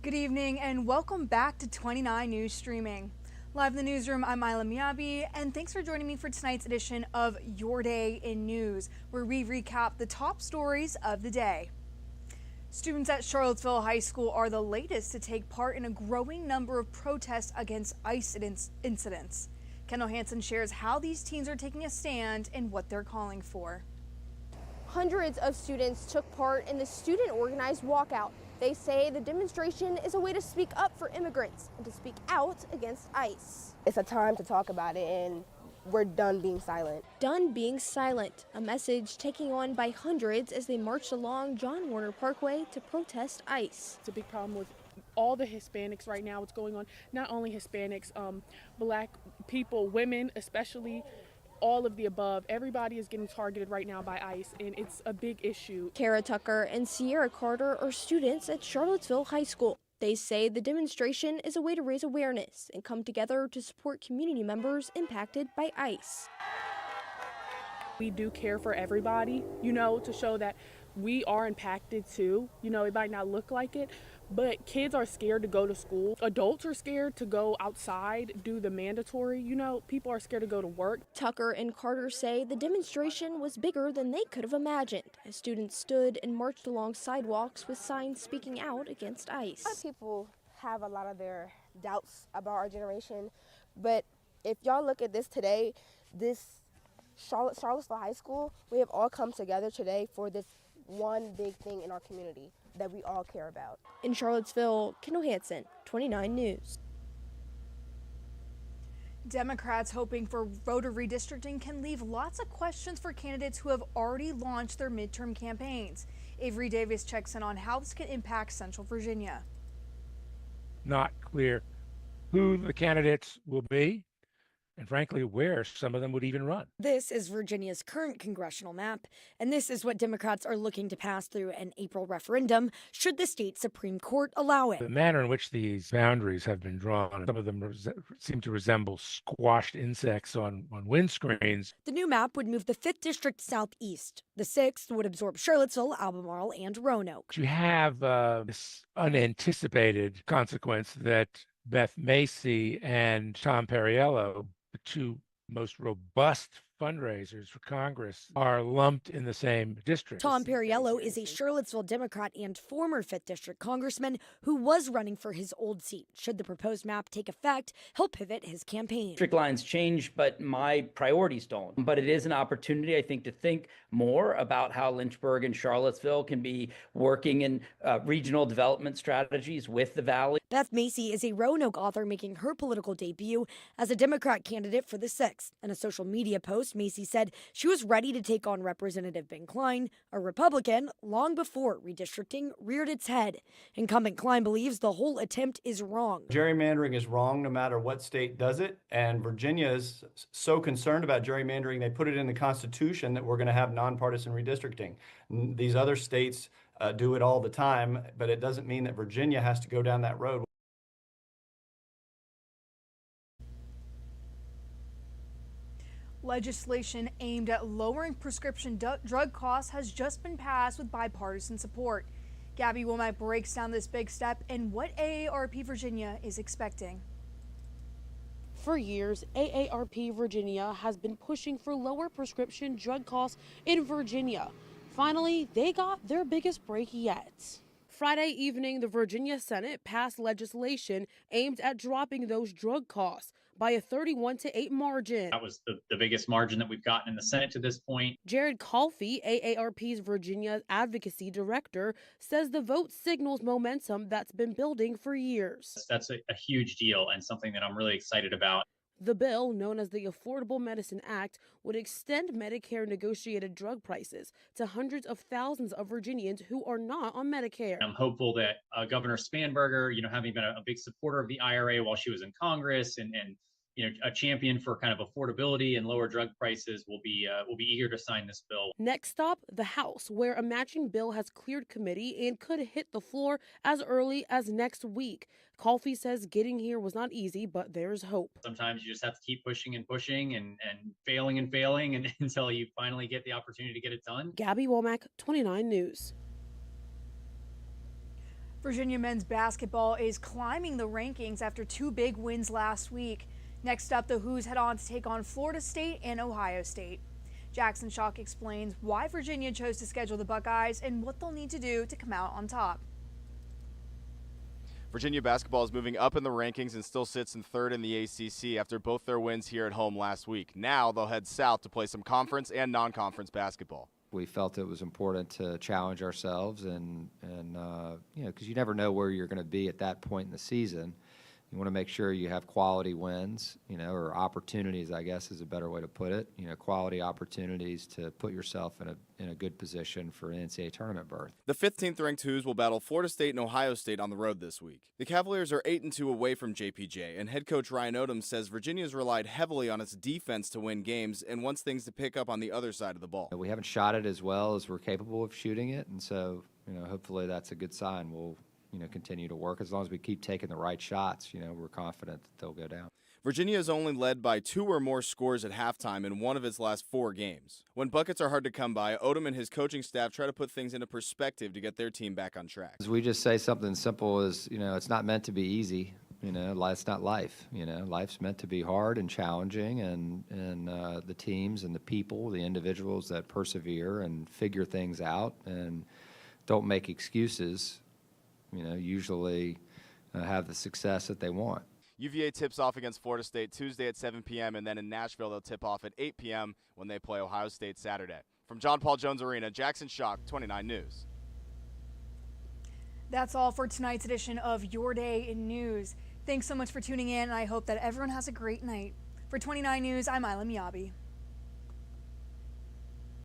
Good evening and welcome back to 29 News Streaming. Live in the newsroom, I'm Isla Miyabi, and thanks for joining me for tonight's edition of Your Day in News, where we recap the top stories of the day. Students at Charlottesville High School are the latest to take part in a growing number of protests against ICE incidents. Kendall Hansen shares how these teens are taking a stand and what they're calling for. Hundreds of students took part in the student-organized walkout. They say the demonstration is a way to speak up for immigrants and to speak out against ICE. It's a time to talk about it, and we're done being silent. Done being silent, a message taken on by hundreds as they marched along John Warner Parkway to protest ICE. It's a big problem with all the Hispanics right now. What's going on, not only Hispanics, black people, women especially, all of the above. Everybody is getting targeted right now by ICE, and it's a big issue. Kara Tucker and Sierra Carter are students at Charlottesville High School. They say the demonstration is a way to raise awareness and come together to support community members impacted by ICE. We do care for everybody, to show that we are impacted too. It might not look like it, but kids are scared to go to school. Adults are scared to go outside, do the mandatory. People are scared to go to work. Tucker and Carter say the demonstration was bigger than they could have imagined as students stood and marched along sidewalks with signs speaking out against ICE. A lot of people have a lot of their doubts about our generation, but if y'all look at this today, this Charlottesville High School, we have all come together today for this one big thing in our community that we all care about. In Charlottesville, Kendall Hansen, 29 News. Democrats hoping for voter redistricting can leave lots of questions for candidates who have already launched their midterm campaigns. Avery Davis checks in on how this could impact Central Virginia. Not clear who the candidates will be, and frankly, where some of them would even run. This is Virginia's current congressional map, and this is what Democrats are looking to pass through an April referendum should the state Supreme Court allow it. The manner in which these boundaries have been drawn, some of them seem to resemble squashed insects on windscreens. The new map would move the 5th District southeast. The 6th would absorb Charlottesville, Albemarle, and Roanoke. You have this unanticipated consequence that Beth Macy and Tom Perriello, the two most robust fundraisers for Congress, are lumped in the same district. Tom Perriello is a Charlottesville Democrat and former 5th District congressman who was running for his old seat. Should the proposed map take effect, he'll pivot his campaign. District lines change, but my priorities don't. But it is an opportunity, I think, to think more about how Lynchburg and Charlottesville can be working in regional development strategies with the Valley. Beth Macy is a Roanoke author making her political debut as a Democrat candidate for the 6th. In a social media post, Macy said she was ready to take on Representative Ben Cline, a Republican, long before redistricting reared its head. Incumbent Cline believes the whole attempt is wrong. Gerrymandering is wrong no matter what state does it, and Virginia is so concerned about gerrymandering, they put it in the Constitution that we're going to have nonpartisan redistricting. These other states do it all the time, but it doesn't mean that Virginia has to go down that road. Legislation aimed at lowering prescription drug costs has just been passed with bipartisan support. Gabby Womack breaks down this big step and what AARP Virginia is expecting. For years, AARP Virginia has been pushing for lower prescription drug costs in Virginia. Finally, they got their biggest break yet. Friday evening, the Virginia Senate passed legislation aimed at dropping those drug costs by a 31-8 margin. That was the biggest margin that we've gotten in the Senate to this point. Jared Coffey, AARP's Virginia Advocacy Director, says the vote signals momentum that's been building for years. That's a huge deal and something that I'm really excited about. The bill, known as the Affordable Medicine Act, would extend Medicare negotiated drug prices to hundreds of thousands of Virginians who are not on Medicare. I'm hopeful that Governor Spanberger, having been a big supporter of the IRA while she was in Congress and a champion for kind of affordability and lower drug prices, will be eager to sign this bill. Next stop, the House, where a matching bill has cleared committee and could hit the floor as early as next week. Coffey says getting here was not easy, but there's hope. Sometimes you just have to keep pushing and pushing and failing and until you finally get the opportunity to get it done. Gabby Womack, 29 News. Virginia men's basketball is climbing the rankings after two big wins last week. Next up, the Hoos head on to take on Florida State and Ohio State. Jackson Schock explains why Virginia chose to schedule the Buckeyes and what they'll need to do to come out on top. Virginia basketball is moving up in the rankings and still sits in third in the ACC after both their wins here at home last week. Now they'll head south to play some conference and non-conference basketball. We felt it was important to challenge ourselves and because you never know where you're going to be at that point in the season. You want to make sure you have quality wins, or opportunities, I guess is a better way to put it. Quality opportunities to put yourself in a good position for an NCAA tournament berth. The 15th ranked Hoos will battle Florida State and Ohio State on the road this week. The Cavaliers are 8-2 away from JPJ, and head coach Ryan Odom says Virginia's relied heavily on its defense to win games and wants things to pick up on the other side of the ball. We haven't shot it as well as we're capable of shooting it, and so hopefully that's a good sign. We'll continue to work. As long as we keep taking the right shots, we're confident that they'll go down. Virginia is only led by 2 or more scores at halftime in one of its last 4 games. When buckets are hard to come by, Odom and his coaching staff try to put things into perspective to get their team back on track. As we just say something simple as, it's not meant to be easy. It's not life. Life's meant to be hard and challenging, and the teams and the people, the individuals that persevere and figure things out and don't make excuses, usually have the success that they want. UVA tips off against Florida State Tuesday at 7 p.m., and then in Nashville they'll tip off at 8 p.m. when they play Ohio State Saturday. From John Paul Jones Arena, Jackson Schock, 29 News. That's all for tonight's edition of Your Day in News. Thanks so much for tuning in, and I hope that everyone has a great night. For 29 News, I'm Isla Miyabi.